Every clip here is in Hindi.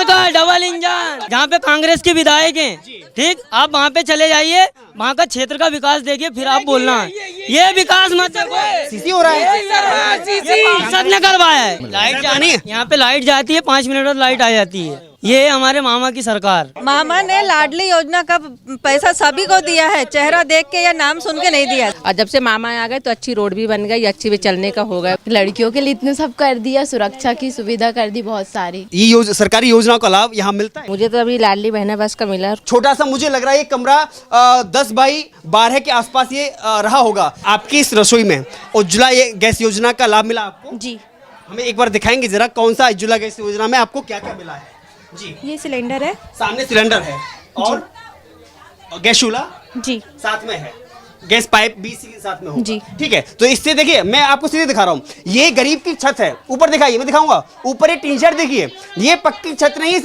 का डबल इंजन, जहाँ पे कांग्रेस के विधायक हैं, ठीक, आप वहाँ पे चले जाइए, वहाँ का क्षेत्र का विकास देखिए, फिर आप बोलना ये विकास मत देखो। सीसी हो रहा है, पार्षद ने करवाया है। लाइट जानी है, यहाँ पे लाइट जाती है, 5 मिनट बाद लाइट आ जाती है। ये हमारे मामा की सरकार। मामा ने लाडली योजना का पैसा सभी को दिया है, चेहरा देख के या नाम सुन के नहीं दिया। और जब से मामा आ गए तो अच्छी रोड भी बन गई, अच्छी भी चलने का हो गया। लड़कियों के लिए इतने सब कर दिया, सुरक्षा की सुविधा कर दी बहुत सारी। ये सरकारी योजनाओं का लाभ यहाँ मिलता है। मुझे तो अभी लाडली बहना बस का मिला। छोटा सा मुझे लग रहा है ये कमरा 10 बाई 12 के आसपास ये रहा होगा। आपकी इस रसोई में उज्ज्वला ये गैस योजना का लाभ मिला आपको? जी, हमें एक बार दिखाएंगे जरा कौन सा उज्ज्वला गैस योजना में आपको क्या क्या मिला है? जी, ये सिलेंडर है। सामने सिलेंडर है और गैस चूल्हा जी, साथ में है, गैस पाइप भी इसी के साथ में होगा। जी। ठीक है, तो इससे देखिए मैं आपको सीधे दिखा रहा हूँ, ये गरीब की छत है। ऊपर दिखाइए, मैं दिखाऊंगा ऊपर ये टीन शेड देखिए, ये पक्की छत नहीं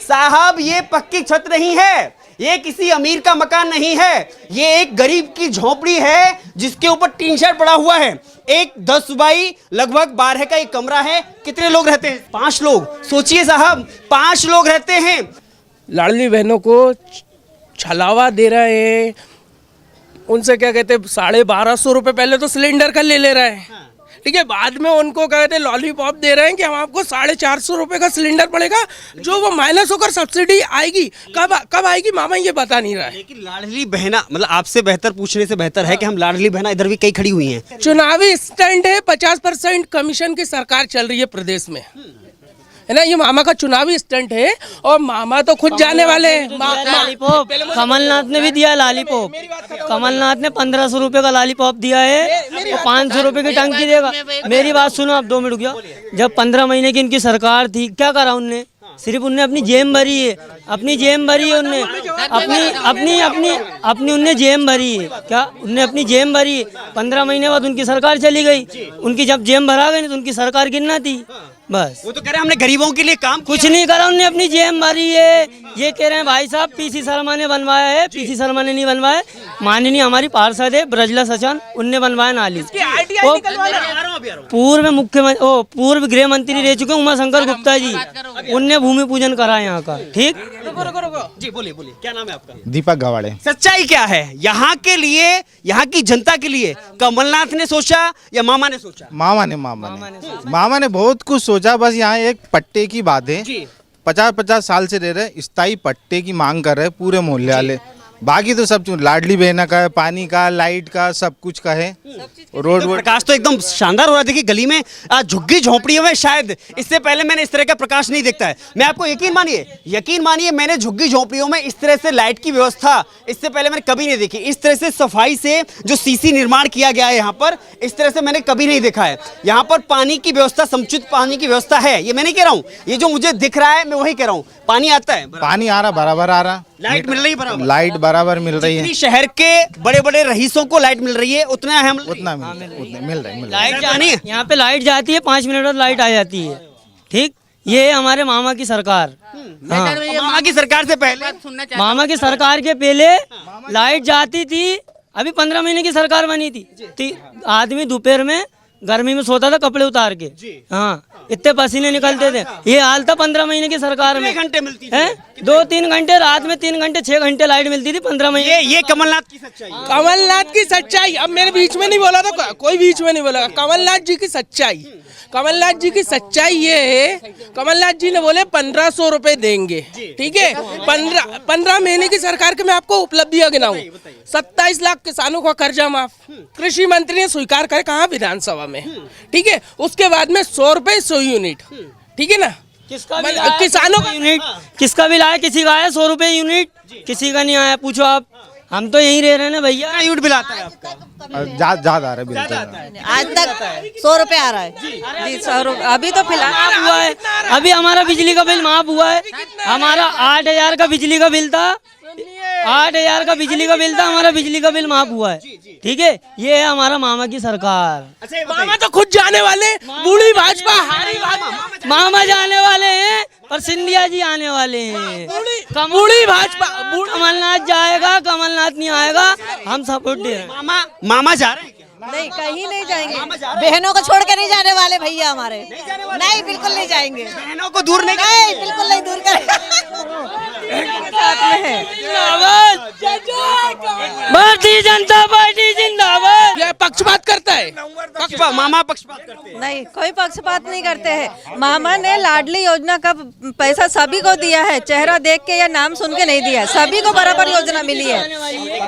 साहब, ये पक्की छत नहीं है, ये किसी अमीर का मकान नहीं है, ये एक गरीब की झोपड़ी है जिसके ऊपर टीन शेड पड़ा हुआ है। एक 10 बाई लगभग 12 का एक कमरा है। कितने लोग रहते हैं? 5 लोग। सोचिए साहब, 5 लोग रहते हैं। लाडली बहनों को छलावा दे रहे हैं, उनसे क्या कहते हैं 1250 रुपये पहले तो सिलेंडर का ले रहे हैं, ठीक है, बाद में उनको क्या कहते हैं लॉलीपॉप दे रहे हैं कि हम आपको 450 रुपये का सिलेंडर पड़ेगा, जो वो माइनस होकर सब्सिडी आएगी। कब आएगी मामा ये बता नहीं रहा है। लेकिन लाडली बहना, मतलब आपसे बेहतर पूछने से बेहतर है कि हम लाडली बहना इधर भी कई खड़ी हुई हैं। चुनावी स्टंट है, 50% कमीशन की सरकार चल रही है प्रदेश में, है ना, ये मामा का चुनावी स्टंट है। और मामा तो खुद जाने वाले हैं। लॉलीपॉप कमलनाथ ने भी दिया है, लॉलीपॉप कमलनाथ ने 1500 रुपए का लॉलीपॉप दिया है और 500 रुपए की टंकी देगा। मेरी बात सुनो आप, 2 मिनट रुक जाओ। जब 15 महीने की इनकी सरकार थी, क्या करा उनने? सिर्फ उनने अपनी जेब भरी है, अपनी जेब भरी है उनने, अपनी उनने जेब भरी है। क्या उनने अपनी जेब भरी है? 15 महीने बाद उनकी सरकार चली गई। उनकी जब जेब भरा गई तो उनकी सरकार गिनना थी बस। वो तो कह रहे हैं हमने गरीबों के लिए काम कुछ नहीं करा, उनने अपनी जेब भरी है। ये कह रहे हैं भाई साहब पीसी शर्मा ने बनवाया है, पीसी शर्मा ने नहीं बनवाया, माननीय हमारी पार्षद है ब्रजला सचन, उनने बनवाया नाली। पूर्व मुख्यमंत्री पूर्व गृह मंत्री रह चुके उमा शंकर गुप्ता जी, उनने भूमि पूजन करा यहाँ का। ठीक, जी बोलिए क्या नाम है आपका? दीपक गवाड़े। सच्चाई क्या है यहाँ के लिए, यहाँ की जनता के लिए? कमलनाथ ने सोचा या मामा ने सोचा? मामा ने बहुत कुछ सोचा। बस यहाँ एक पट्टे की बात है, 50-50 साल से रह रहे, स्थायी पट्टे की मांग कर रहे पूरे मोहल्ले वाले। बाकी तो सब लाडली बहना का है, पानी का, लाइट का, सब कुछ का है। रोड प्रकाश तो एकदम शानदार हो रहा है। देखिए गली में झुग्गी झोपड़ियों में शायद इससे पहले मैंने इस तरह का प्रकाश नहीं देखता है। मैं आपको यकीन मानिए मैंने झुग्गी झोपड़ियों में इस तरह से लाइट की व्यवस्था इससे पहले मैंने कभी नहीं देखी। इस तरह से सफाई से जो सीसी निर्माण किया गया है यहाँ पर, इस तरह से मैंने कभी नहीं देखा है। यहाँ पर पानी की व्यवस्था, समुचित पानी की व्यवस्था है, ये मैं नहीं कह रहा हूँ, ये जो मुझे दिख रहा है मैं वही कह रहा हूँ। पानी आता है, पानी आ रहा, बराबर आ रहा, लाइट मिल रही है, लाइट बराबर मिल रही है। शहर के बड़े बड़े रईसों को लाइट मिल रही है, उतना है उतना मिल रहा है। लाइट जानी है, यहाँ पे लाइट जाती है, 5 मिनट बाद लाइट आ जाती है। ठीक, ये है हमारे मामा की सरकार। हाँ। मामा की सरकार से पहले, मामा की सरकार के पहले लाइट जाती थी। अभी 15 महीने की सरकार बनी थी, आदमी दोपहर में गर्मी में सोता था कपड़े उतार के। हाँ, इतने पसीने निकलते थे। ये हाल था 15 महीने की सरकार में। घंटे मिलती है, 2-3 घंटे रात में, 3 घंटे 6 घंटे लाइट मिलती थी 15 महीने। ये कमलनाथ की सच्चाई, कमलनाथ की सच्चाई। अब मेरे बीच में नहीं बोला था, कोई बीच में नहीं बोला। कमलनाथ जी की सच्चाई, कमलनाथ जी की सच्चाई ये है, कमलनाथ जी ने बोले 1500 रुपए देंगे, ठीक है। 15 महीने की सरकार के मैं आपको उपलब्धियां गिनाऊं। 27 लाख किसानों का कर्जा माफ, कृषि मंत्री ने स्वीकार करे, कहा विधानसभा में, ठीक है। उसके बाद में 100 रुपए 100 यूनिट, ठीक है ना। किसानों का यूनिट किसका भी लाया, किसी का आया 100 रुपए यूनिट, किसी का नहीं आया। पूछो आप, हम तो यहीं रह रहे हैं ना भैया। यूनिट बिल आता है आपका? ज्यादा आ रहा है बिल। आज तक 100 रुपए आ रहा है जी, 100 रुपए अभी तो फिलहाल हुआ है। अभी हमारा बिजली का बिल माफ हुआ है। हमारा 8000 का बिजली का बिल था, 8000 का बिजली का बिल था, हमारा बिजली का बिल माफ हुआ है। ठीक है, ये है हमारा मामा की सरकार। मामा तो खुद जाने वाले, बूढ़ी भाजपा हारी भाजपा। मामा जाने वाले हैं और सिंधिया जी आने वाले हैं। बूढ़ी भाजपा, कमलनाथ जाएगा, कमलनाथ नहीं आएगा, हम सपोर्ट दे रहे हैं। मामा जा रहे हैं क्या? नहीं, कहीं नहीं जाएंगे। बहनों को छोड़ के नहीं जाने वाले भैया हमारे, नहीं बिल्कुल नहीं जाएंगे, बहनों को दूर नहीं नहीं बिल्कुल नहीं दूर कर। भारतीय जनता पार्टी जिंदाबाद। ये पक्षपात करता है। पक्षपात, मामा पक्षपात करते हैं। नहीं, कोई पक्षपात नहीं करते हैं। मामा ने लाडली योजना का पैसा सभी को दिया है, चेहरा देख के या नाम सुन के नहीं दिया है, सभी को बराबर योजना मिली है।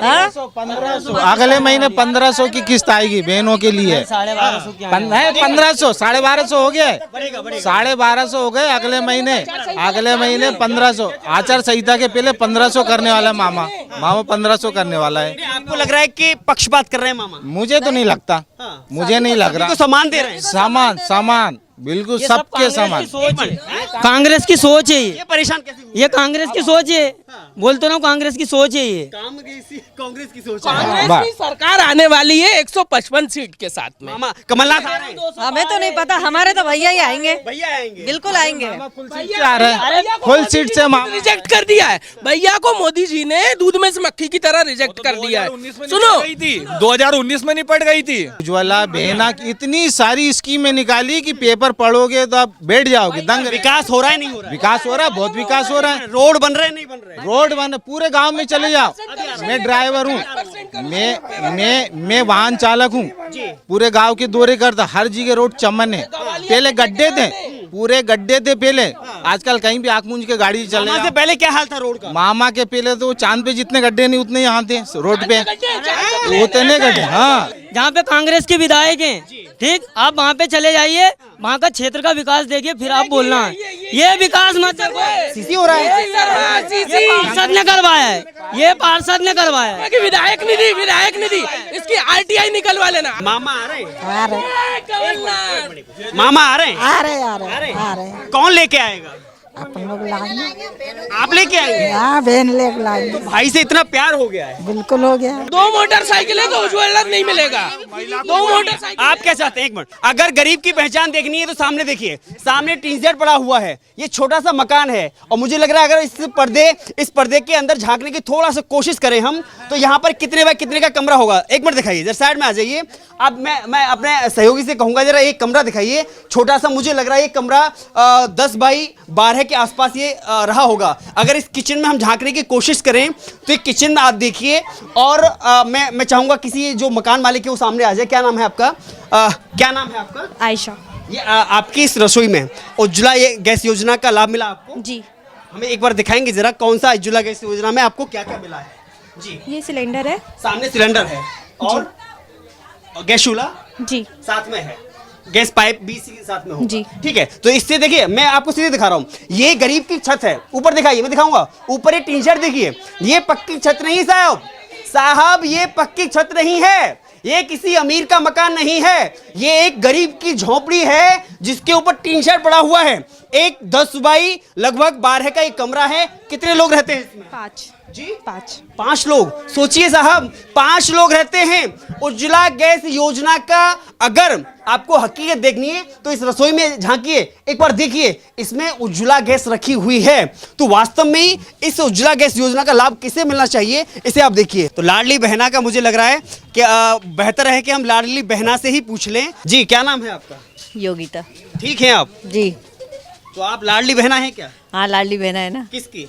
हाँ? 1500 अगले महीने 1500 की किस्त आएगी बहनों के लिए। 1250 की 1500 1250 हो गए, 1250 हो गए अगले महीने 1500। आचार संहिता के पहले 1500 करने वाला है मामा 1500 करने वाला है। आपको लग रहा है कि पक्षपात कर रहे हैं मामा? मुझे तो नहीं लगता, मुझे नहीं लग रहा। तो सामान दे रहे हैं। सामान बिल्कुल सबके सामान। कांग्रेस की सोच है ये परेशान कैसे हुए? ये कांग्रेस की सोच है। बोलते ना कांग्रेस की सोच है ये। कांग्रेस की सोच है। कांग्रेस की सरकार आने वाली है 155 सीट के साथ में। मामा कमलनाथ आ रहे हैं। हमें तो नहीं पता, हमारे तो भैया ही आएंगे, भैया आएंगे। बिल्कुल आएंगे। आ रहे हैं फुल सीट से मामा रिजेक्ट कर दिया है भैया को, मोदी जी ने दूध में से मक्खी की तरह रिजेक्ट कर दिया है। सुनो 2019 में निपट गई थी। उज्ज्वला बहना की इतनी सारी स्कीमें निकाली कि पेपर पढ़ोगे तो आप बैठ जाओगे दंग। विकास हो रहा है नहीं हो रहा है? विकास हो रहा है, बहुत विकास हो रहा है। रोड बन रहे हैं नहीं बन रहे? रोड बन पूरे गांव में चले जाओ। मैं ड्राइवर हूँ, मैं वाहन चालक हूँ, पूरे गांव के दौरे करता। हर जगह रोड चमन है। पहले गड्ढे थे, पूरे गड्ढे थे पहले, आजकल कहीं भी आंख मूंझ के गाड़ी चले मामा जाओ। से पहले क्या हाल था रोड का? मामा के पहले तो चांद पे जितने गड्ढे नहीं उतने यहाँ थे रोड पे, उतने गड्ढे। हाँ, जहाँ पे कांग्रेस के विधायक हैं, ठीक, आप वहाँ पे चले जाइए, वहाँ का क्षेत्र का विकास देखिए, फिर आप बोलना है ये विकास मत देखो। सीसी हो रहा है। ये पार्षद ने करवाया है, ये पार्षद ने करवाया है। विधायक निधि इसकी RTI निकलवा लेना। मामा आ रहे हैं। आ रहे मामा आ रहे हैं। आ रहे कौन लेके आएगा? अपन लोग लाएंगे, आप लेके आएंगे? हाँ बहन लेके लाएंगे, भाई से इतना प्यार हो गया है। बिल्कुल हो गया। 2 मोटरसाइकिलें तो उज्ज्वला नहीं मिलेगा। 2 मोटरसाइकिल। आप क्या चाहते हैं? एक मिनट, अगर गरीब की पहचान देखनी है तो सामने देखिए, सामने टीन पड़ा हुआ है, ये छोटा सा मकान है। और मुझे लग रहा है अगर इस पर्दे के अंदर झांकने की थोड़ा सा कोशिश करें हम, तो यहाँ पर कितने बाय कितने का कमरा होगा? एक मिनट दिखाइए, जरा साइड में आ जाइए। अब मैं अपने सहयोगी से कहूंगा जरा एक कमरा दिखाइए, छोटा सा। मुझे लग रहा है ये कमरा 10 बाई 12 के आसपास ये रहा होगा। अगर इस किचन में हम झांकने की कोशिश करें तो एक किचन में आप देखिए। और मैं चाहूंगा किसी जो मकान मालिक है वो सामने आ जाए। क्या नाम है आपका? क्या नाम है आपका? आयशा ये आपकी इस रसोई में उज्ज्वला ये गैस योजना का लाभ मिला आपको? जी, हमें एक बार दिखाएंगे जरा कौन सा उज्ज्वला गैस योजना में आपको क्या क्या मिला है? जी, ये सिलेंडर है। सामने सिलेंडर है और गैस चूल्हा जी साथ में है, गैस पाइप भी इसी साथ में होगा। जी। ठीक है, तो इससे देखिए मैं आपको सीधे दिखा रहा हूँ, ये गरीब की छत है। ऊपर दिखाइए, मैं दिखाऊंगा। ऊपर ये टीन शेड देखिए, ये पक्की छत नहीं साहब, ये पक्की छत नहीं है, ये किसी अमीर का मकान नहीं है, ये एक गरीब की झोपड़ी है जिसके ऊपर टीन शेड पड़ा हुआ है। एक 10 बाई लगभग 12 का एक कमरा है। कितने लोग रहते हैं इसमें? 5 जी 5 लोग। सोचिए साहब, 5 लोग रहते हैं। उज्ज्वला गैस योजना का अगर आपको हकीकत देखनी है तो इस रसोई में झांकिए, एक बार देखिए, इसमें उज्ज्वला गैस रखी हुई है। तो वास्तव में ही इस उज्ज्वला गैस योजना का लाभ किसे मिलना चाहिए, इसे आप देखिए। तो लाडली बहना का मुझे लग रहा है कि बेहतर है कि हम लाडली बहना से ही पूछ लें। जी, क्या नाम है आपका? योगिता ठीक है आप? जी, तो आप लाडली बहना है क्या? हाँ लाडली बहना है ना, किसकी?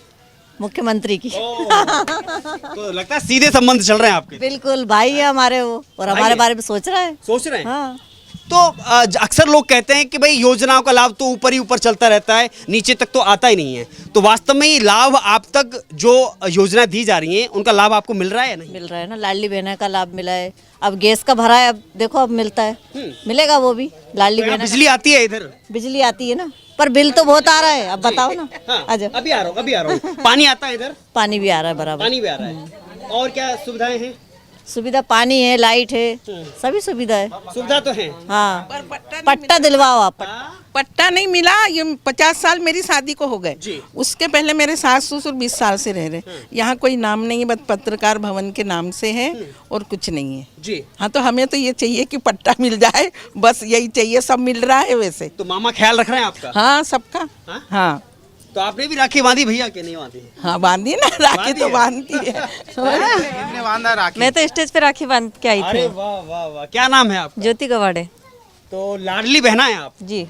मुख्यमंत्री की। तो लगता है सीधे संबंध चल रहे हैं आपके। बिल्कुल भाई है हमारे वो, और हमारे बारे में सोच रहा है। सोच रहे हैं। हाँ, तो अक्सर लोग कहते हैं कि भाई योजनाओं का लाभ तो ऊपर ही ऊपर चलता रहता है, नीचे तक तो आता ही नहीं है। तो वास्तव में ये लाभ आप तक जो योजना दी जा रही है उनका लाभ आपको मिल रहा है या नहीं? मिल रहा है ना, लाडली बहना का लाभ मिला है। अब गैस का भरा है, अब देखो अब मिलता है, मिलेगा वो भी। लाडली बहना बिजली आती है इधर? बिजली आती है ना, पर बिल तो बहुत आ रहा है। अब बताओ ना। हाँ, आजा, अभी आ रहा हूँ। पानी आता है इधर? पानी भी आ रहा है बराबर। पानी भी आ रहा है। और क्या सुविधाएं हैं? सुविधा पानी है, लाइट है, सभी सुविधा है। सुविधा तो है। हाँ, पट्टा दिलवाओ आप। पट्टा नहीं मिला। ये 50 साल मेरी शादी को हो गए, उसके पहले मेरे सास ससुर 20 साल से रह रहे। यहाँ कोई नाम नहीं है, बस पत्रकार भवन के नाम से है और कुछ नहीं है जी। हाँ, तो हमें तो ये चाहिए कि पट्टा मिल जाए, बस यही चाहिए। सब मिल रहा है वैसे तो मामा ख्याल रख रहे हैं आपका? हाँ, सबका। हाँ, तो आपने भी राखी बांधी भैया के नहीं बांधी? हाँ बांधी ना, राखी तो बांधती है। कितने बांधा राखी? मैं तो स्टेज पे राखी बांध के आई अरे थी। वाह वाह वाह, क्या नाम है आपका? ज्योति गवाड़े। तो लाडली बहना है आप, जी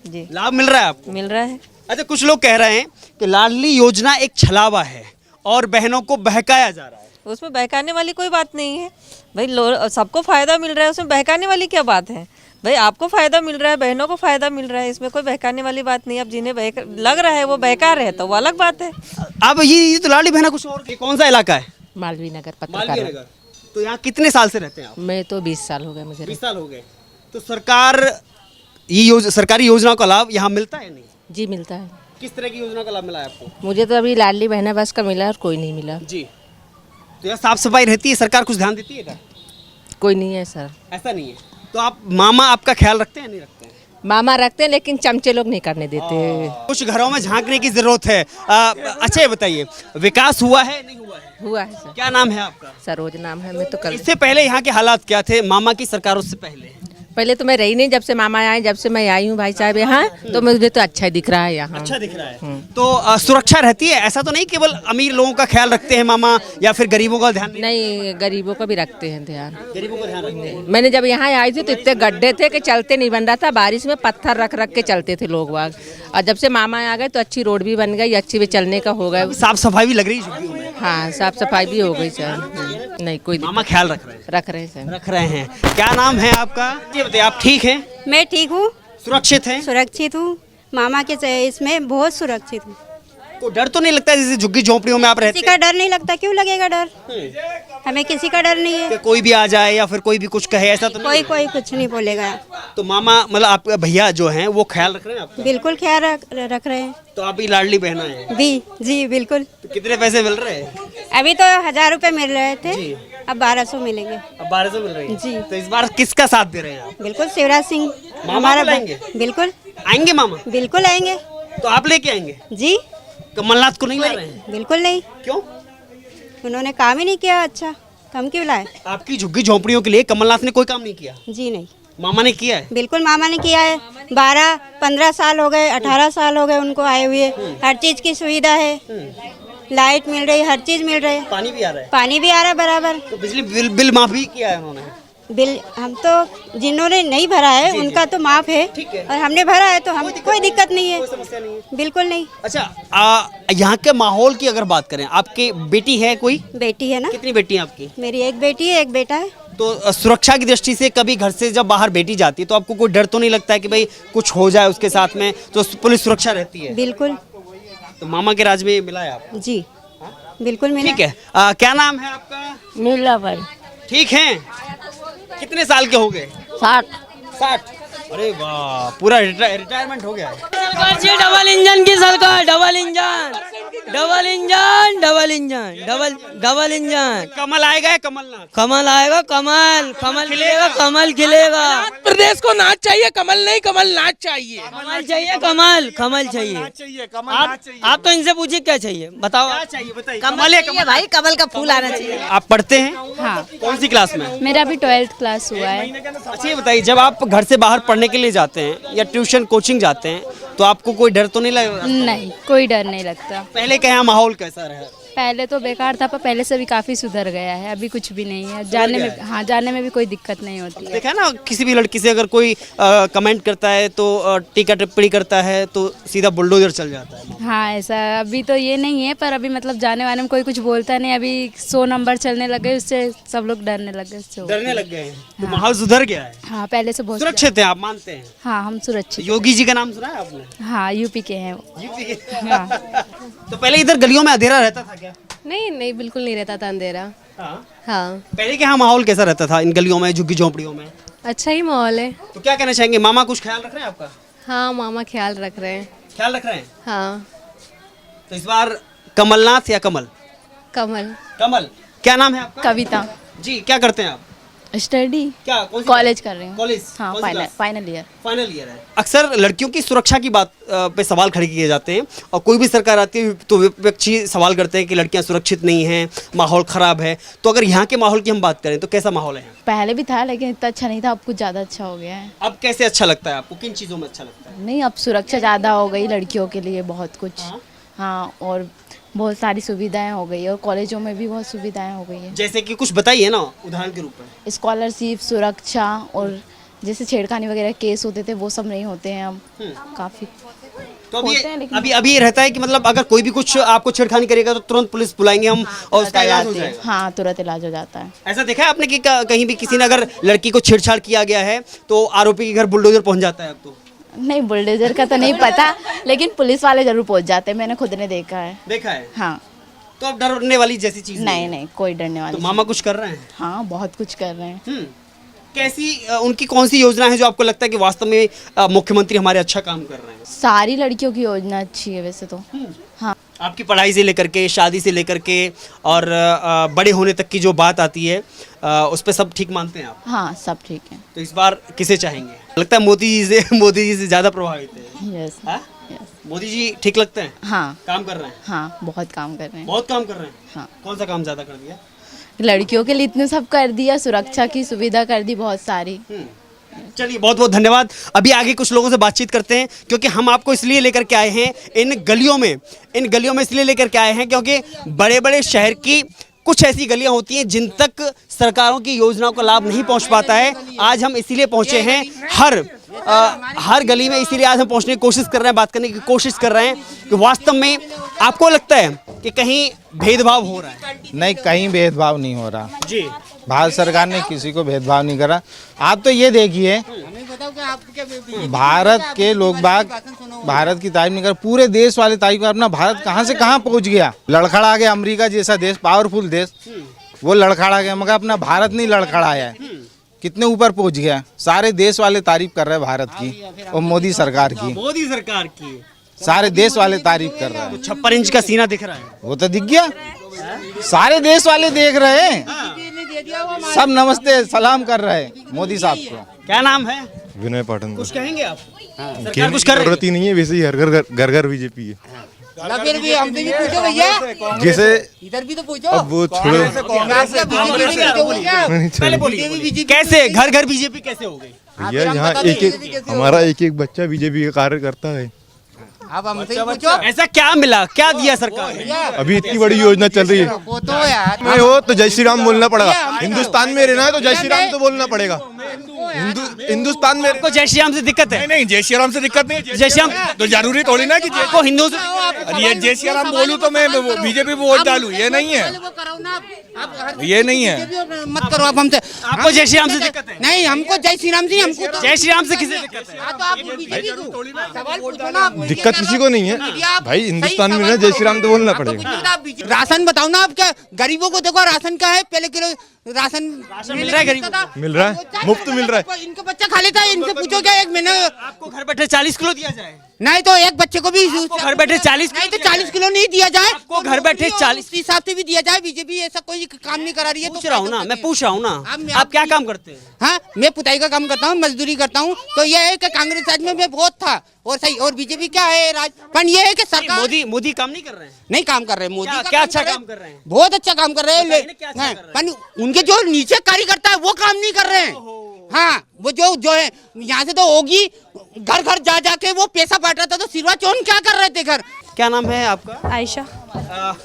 जी लाभ मिल रहा है आपको? मिल रहा है। अच्छा, कुछ लोग कह रहे हैं कि लाडली योजना एक छलावा है और बहनों को बहकाया जा रहा है। उसमें बहकाने वाली कोई बात नहीं है भाई, सबको फायदा मिल रहा है, उसमें बहकाने वाली क्या बात है भाई? आपको फायदा मिल रहा है, बहनों को फायदा मिल रहा है, इसमें कोई बहकाने वाली बात नहीं। अब जिन्हें लग रहा है वो बहका रहे तो वो अलग बात है। अब ये तो लाडली बहना कुछ और, ये कौन सा इलाका है? मालवीय नगर मालवीय पत्रकार। नगर। तो यहाँ कितने साल से रहते हैं आप? मैं तो 20 साल हो गए मुझे। 20 साल हो गए। तो सरकारी योजनाओं का लाभ यहाँ मिलता है नहीं? जी मिलता है। किस तरह की योजना का लाभ मिला है आपको? मुझे तो अभी लाडली बहना बस का मिला और कोई नहीं मिला। जी। तो यहाँ साफ सफाई रहती है, सरकार कुछ ध्यान देती है क्या? कोई नहीं है सर। ऐसा नहीं है। तो आप मामा आपका ख्याल रखते हैं नहीं रखते हैं? मामा रखते हैं लेकिन चमचे लोग नहीं करने देते। कुछ घरों में झांकने की जरूरत है। अच्छा ये बताइए, विकास हुआ है नहीं हुआ है? हुआ है सर। क्या नाम है आपका? सरोज नाम है। मैं तो कल इससे पहले यहाँ के हालात क्या थे, मामा की सरकारों से पहले? पहले तो मैं रही नहीं, जब से मामा आए, जब से मैं आई हूँ भाई साहब यहाँ, तो मुझे तो अच्छा ही दिख रहा है यहाँ। अच्छा दिख रहा है। तो सुरक्षा रहती है, ऐसा तो नहीं केवल अमीर लोगों का ख्याल रखते हैं मामा या फिर गरीबों का ध्यान नहीं, गरीबों का भी रखते हैं ध्यान। गरीबों का ध्यान रखते हैं। मैंने जब यहाँ आई थी तो इतने गड्ढे थे कि चलते नहीं बन रहा था, बारिश में पत्थर रख रख के चलते थे लोग वाग। और जब से मामा आ गए तो अच्छी रोड भी बन गई, अच्छी भी चलने का हो गया। साफ सफाई भी लग रही है। हाँ साफ सफाई भी हो गई सर। नहीं कोई मामा ख्याल रख रहे हैं? रख रहे हैं सर। रख रहे हैं। क्या नाम है आपका? ये बताइए, आप ठीक हैं? मैं ठीक हूँ, सुरक्षित हैं? सुरक्षित हूँ। मामा के इसमें बहुत सुरक्षित हूँ। को डर तो नहीं लगता जैसे झुग्गी झोंपड़ियों में आप रहते किसी का डर नहीं लगता, क्यों लगेगा डर? हमें किसी का डर नहीं है। कि कोई भी आ जाए या फिर कोई भी कुछ कहे, ऐसा तो नहीं? कोई कुछ नहीं बोलेगा। तो मामा मतलब आपके भैया जो हैं वो ख्याल रख रहे हैं आपका? बिल्कुल ख्याल रख रहे हैं। तो आप ही लाडली बहना है? जी बिल्कुल। तो कितने पैसे मिल रहे हैं? अभी तो 1000 रुपए मिल रहे थे, अब 1200 मिलेंगे। अब 1200 मिल रही है जी। तो इस बार किसका साथ दे रहे हैं आप? बिल्कुल शिवराज सिंह मामा हमारा को लाएंगे? बिल्कुल आएंगे मामा? बिल्कुल आएंगे। तो आप लेके आएंगे? जी। कमलनाथ को नहीं ला रहे हैं? बिल्कुल नहीं। क्यों? उन्होंने काम ही नहीं किया अच्छा, तो हम क्यों लाए? आपकी झुग्गी झोंपड़ियों के लिए कमलनाथ ने कोई काम नहीं किया? जी नहीं। मामा ने किया है? बिल्कुल मामा ने किया है। 12-15 साल हो गए, 18 साल हो गए उनको आए हुए। हर चीज की सुविधा है, लाइट मिल रही, हर चीज मिल रही है। पानी भी आ रहा है? पानी भी आ रहा है बराबर। तो बिजली बिल माफ भी किया है उन्होंने? बिल हम तो जिन्होंने नहीं भरा है उनका तो माफ है, और हमने भरा है तो हम कोई दिक्कत नहीं है, समस्या नहीं है। बिल्कुल नहीं। अच्छा, यहाँ के माहौल की अगर बात करें, आपकी बेटी है कोई? बेटी है ना। कितनी बेटी है आपकी? मेरी एक बेटी है, एक बेटा है। तो सुरक्षा की दृष्टि से कभी घर से जब बाहर बेटी जाती है तो आपको कोई डर तो नहीं लगता है कि भाई कुछ हो जाए उसके साथ में, तो पुलिस सुरक्षा रहती है? बिल्कुल। तो मामा के राज में मिला है आपको? जी बिल्कुल मिला। ठीक है। क्या नाम है आपका? मिला भाई। ठीक है। कितने साल के हो गए? 60। अरे वाह, पूरा रिटायरमेंट हो गया है। सरकार जी डबल इंजन की सरकार, डबल इंजन। कमल आएगा या कमलनाथ? कमल आएगा, कमल खिलेगा, कमल खिलेगा। प्रदेश को नाच चाहिए, कमल नहीं, कमलनाथ चाहिए। कमल चाहिए, कमल चाहिए। आप तो इनसे पूछिए क्या चाहिए, बताओ। क्या चाहिए बताइए। कमल है कमल? भाई कमल का फूल आना चाहिए। आप पढ़ते हैं? हाँ, कौन सी क्लास में? मेरा अभी 12th क्लास हुआ है। अच्छा ये बताइए, जब आप घर से बाहर पढ़ने के लिए जाते हैं या ट्यूशन कोचिंग जाते हैं तो आपको कोई डर तो नहीं लग रहा? नहीं, कोई डर नहीं लगता। पहले के यहाँ माहौल कैसा रहा? पहले तो बेकार था, पर पहले से भी काफी सुधर गया है। अभी कुछ भी नहीं है, जाने में हाँ जाने में भी कोई दिक्कत नहीं होती है। देखा ना, किसी भी लड़की से अगर कोई कमेंट करता है तो टीका टिप्पणी करता है तो सीधा बुलडोजर चल जाता है। हाँ ऐसा अभी तो ये नहीं है, पर अभी मतलब जाने वाने में कोई कुछ बोलता नहीं। अभी 100 नंबर चलने लगे, उससे सब लोग डरने लगे उससे। डरने लग गए हैं तो माहौल सुधर गया है। हाँ पहले से बहुत सुरक्षित है, आप मानते हैं? हाँ हम सुरक्षित। योगी जी का नाम सुना है आपने? हाँ यूपी के हैं वो। यूपी के? हाँ। तो पहले इधर गलियों में अंधेरा रहता था क्या? नहीं बिल्कुल नहीं रहता था अंधेरा। हाँ पहले के यहाँ माहौल कैसा रहता था इन गलियों में, झुग्गी झोंपड़ियों में? अच्छा ही माहौल है। तो क्या कहना चाहेंगे, मामा कुछ ख्याल रख रहे हैं आपका? हाँ मामा ख्याल रख रहे हैं। ख्याल रख रहे हैं? हाँ तो इस बार कमलनाथ या कमल? कमल। कमल। क्या नाम है आपका? कविता। जी, क्या करते हैं आप? स्टडी क्या कॉलेज कर रही हूँ। कॉलेज? हाँ, कौन सी class? Final year. Final year है। अक्सर लड़कियों की सुरक्षा की बात पे सवाल खड़े किए जाते हैं और कोई भी सरकार आती है तो विपक्षी सवाल करते हैं कि लड़कियां सुरक्षित नहीं हैं, माहौल ख़राब है। तो अगर यहाँ के माहौल की हम बात करें तो कैसा माहौल है? पहले भी था लेकिन इतना अच्छा नहीं था, अब कुछ ज़्यादा अच्छा हो गया है। अब कैसे अच्छा लगता है आपको? किन चीज़ों में अच्छा लगता है? नहीं, अब सुरक्षा ज़्यादा हो गई लड़कियों के लिए, बहुत कुछ। हाँ, और बहुत सारी सुविधाएं हो गई है और कॉलेजों में भी बहुत सुविधाएं हो गई है। जैसे कि कुछ बताइए ना उदाहरण के रूप में। स्कॉलरशिप, सुरक्षा, और जैसे छेड़खानी वगैरह केस होते थे वो सब नहीं होते हैं अब काफ़ी। तो होते हैं लेकिन अभी ये रहता है कि मतलब अगर कोई भी कुछ आपको छेड़खानी करेगा तो तुरंत पुलिस बुलाएंगे हम और उसका इलाज हो जाएगा। हाँ, तुरंत इलाज हो जाता है। ऐसा देखा है आपने कि कहीं भी किसी ने अगर लड़की को छेड़छाड़ किया गया है तो आरोपी के घर बुलडोजर पहुंच जाता है? अब तो नहीं, बुलडोजर का तो नहीं पता, लेकिन पुलिस वाले जरूर पहुंच जाते हैं, मैंने खुद ने देखा है। देखा है? हाँ। तो अब डरने वाली जैसी चीज नहीं, कोई डरने वाली तो मामा कुछ कर रहे हैं? हाँ, बहुत कुछ कर रहे हैं। कैसी उनकी कौन सी योजना है जो आपको लगता है कि वास्तव में मुख्यमंत्री हमारे अच्छा काम कर रहे हैं? सारी लड़कियों की योजना अच्छी है वैसे तो। हाँ, आपकी पढ़ाई से लेकर के, शादी से लेकर के और बड़े होने तक की जो बात आती है उस पर सब ठीक मानते हैं आप? हाँ, सब ठीक है। तो इस बार किसे चाहेंगे? लगता है मोदी जी से ज़्यादा प्रभावित है। यस, मोदी जी ठीक लगते हैं? हाँ, काम कर रहे हैं? हाँ, बहुत काम कर रहे हैं। बहुत काम कर रहे हैं? हाँ। कौन सा काम ज़्यादा कर दिया? लड़कियों के लिए इतने सब कर दिया, सुरक्षा की सुविधा कर दी बहुत सारी। चलिए, बहुत बहुत धन्यवाद। अभी आगे कुछ लोगों से बातचीत करते हैं क्योंकि हम आपको इसलिए लेकर के आए हैं इन गलियों में इसलिए लेकर के आए हैं क्योंकि बड़े बड़े शहर की कुछ ऐसी गलियां होती हैं जिन तक सरकारों की योजनाओं का लाभ नहीं पहुंच पाता है। आज हम इसीलिए पहुंचे हैं हर गली में, इसीलिए आज हम पहुंचने की कोशिश कर रहे हैं, बात करने की कोशिश कर रहे हैं कि वास्तव में आपको लगता है कि कहीं भेदभाव हो रहा है? नहीं, कहीं भेदभाव नहीं हो रहा जी। भारत सरकार ने किसी को भेदभाव नहीं करा। आप तो ये देखिए, भारत के लोग बाग भारत की तारीफ नहीं कर, पूरे देश वाले तारीफ कर। अपना भारत कहाँ से कहाँ पहुँच गया, लड़खड़ा गया। अमेरिका जैसा देश, पावरफुल देश, वो लड़खड़ा गया, मगर अपना भारत नहीं लड़खड़ाया है, कितने ऊपर पहुँच गया। सारे देश वाले तारीफ कर रहे हैं भारत की और मोदी सरकार की, सारे देश वाले तारीफ कर रहे हैं। 56 इंच का सीना दिख रहा है, वो तो दिख गया, सारे देश वाले देख रहे हैं, सब नमस्ते सलाम कर रहे हैं मोदी साहब को। क्या नाम है? विनय पाठन। कुछ कहेंगे आप? सरकार कुछ कर रही नहीं है, वैसे ही घर घर बीजेपी है। फिर भी हमसे भी पूछो भैया, जैसे इधर भी तो पूछो। अब वो छोड़ो, पहले बोलिए, कैसे घर घर बीजेपी कैसे हो गई? भैया यहाँ हमारा एक बच्चा बीजेपी का कार्य करता है। अब हमसे पूछो, ऐसा क्या मिला, क्या दिया सरकार ने? अभी इतनी बड़ी योजना चल रही है, मैं हो तो जय श्री राम बोलना पड़ेगा। हिंदुस्तान में रहना है तो जय श्री राम तो बोलना पड़ेगा। हिंदुस्तान में को जय श्री राम से दिक्कत है? नहीं, जय श्री राम से दिक्कत नहीं। जय श्री राम तो जरूरी थोड़ी ना कि को हिंदुओं से ये जय श्री राम बोलूं तो मैं बीजेपी को वोट डालूं, ये नहीं है, ये नहीं है। मत करो आप हमसे। आपको जय श्री राम से दिक्कत है? नहीं, हमको जय श्री राम से, हमको तो जय श्री राम से किसे दिक्कत है? तो आप बीजेपी को सवाल पूछो ना। दिक्कत किसी को नहीं है भाई, हिंदुस्तान में ना जय श्री राम तो बोलना पड़ेगा। राशन बताओ ना, आप क्या गरीबों को देखो, राशन का है पहले किलो राशन मिल रहा है गरीबों को? मिल रहा है, मुफ्त मिल रहा है। इनका बच्चा खा लेता है, इनसे पूछो क्या एक महीने आपको घर बैठे 40 किलो दिया जाए? नहीं तो एक बच्चे को भी घर बैठे 40 नहीं तो 40 किलो नहीं दिया जाए, आपको घर बैठे 40 हिसाब से भी दिया जाए। बीजेपी ऐसा कोई काम नहीं करा रही है। पूछ रहा हूँ ना, मैं पूछ रहा हूँ ना, आप क्या काम करते हैं? हाँ, मैं पुताई का काम करता हूँ, मजदूरी करता हूँ। तो ये है कि कांग्रेस राज में मैं बहुत था और सही, और बीजेपी क्या है राज, पर ये है कि सरकार मोदी काम नहीं कर रहे हैं? नहीं काम कर रहे हैं। मोदी क्या अच्छा काम कर रहे हैं? बहुत अच्छा काम कर रहे हैं, पर उनके जो नीचे कार्यकर्ता है वो काम नहीं कर रहे हैं। हाँ, वो जो है यहाँ से तो होगी, घर घर जा जाके वो पैसा बांट रहा था, तो सिरवा चौन क्या कर रहे थे घर। क्या नाम है आपका? आयशा।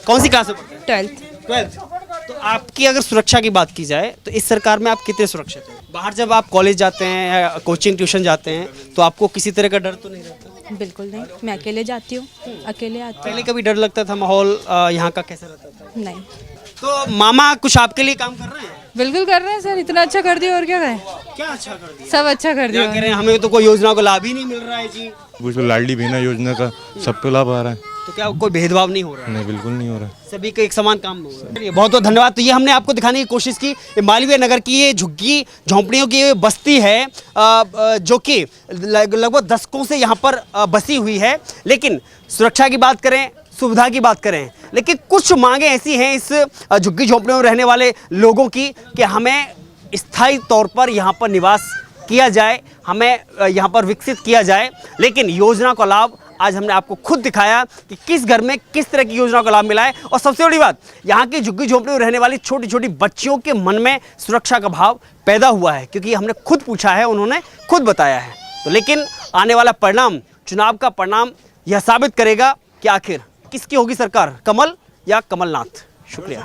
कौन सी क्लास में पढ़ते हैं? 12th। तो आपकी अगर सुरक्षा की बात की जाए तो इस सरकार में आप कितने सुरक्षित हैं? बाहर जब आप कॉलेज जाते हैं या कोचिंग ट्यूशन जाते हैं तो आपको किसी तरह का डर तो नहीं रहता? बिल्कुल नहीं, मैं अकेले जाती हूँ, अकेले आती पहले कभी डर लगता था? माहौल यहाँ का कैसा रहता था? हूँ। नहीं, तो मामा कुछ आपके लिए काम कर रहे हैं? बिल्कुल कर रहे हैं सर, इतना अच्छा कर दिया और क्या करें। क्या अच्छा कर दिया? सब अच्छा कर दिया। क्या कह रहे हैं, हमें तो कोई योजना का लाभ ही नहीं मिल रहा है जी। वो लाडली बहना योजना का सबको लाभ आ रहा है। तो क्या कोई भेदभाव नहीं हो रहा है? नहीं, बिल्कुल नहीं हो रहा है, सभी का एक समान काम हो रहा है। बहुत बहुत धन्यवाद। तो ये हमने आपको दिखाने की कोशिश की, मालवीय नगर की ये झुग्गी झोंपड़ियों की ये बस्ती है जो कि लगभग दशकों से यहाँ पर बसी हुई है। लेकिन सुरक्षा की बात करें, सुविधा की बात करें, लेकिन कुछ मांगे ऐसी हैं इस झुग्गी झोंपड़ियों में रहने वाले लोगों की कि हमें स्थायी तौर पर यहाँ पर निवास किया जाए, हमें यहाँ पर विकसित किया जाए। लेकिन योजना का लाभ आज हमने आपको खुद दिखाया कि किस घर में किस तरह की योजना का लाभ मिला है। और सबसे बड़ी बात, यहाँ की झुग्गी झोंपड़ी में रहने वाली छोटी छोटी बच्चियों के मन में सुरक्षा का भाव पैदा हुआ है, क्योंकि हमने खुद पूछा है, उन्होंने खुद बताया है। तो लेकिन आने वाला परिणाम, चुनाव का परिणाम यह साबित करेगा कि आखिर किसकी होगी सरकार, कमल या कमलनाथ। शुक्रिया।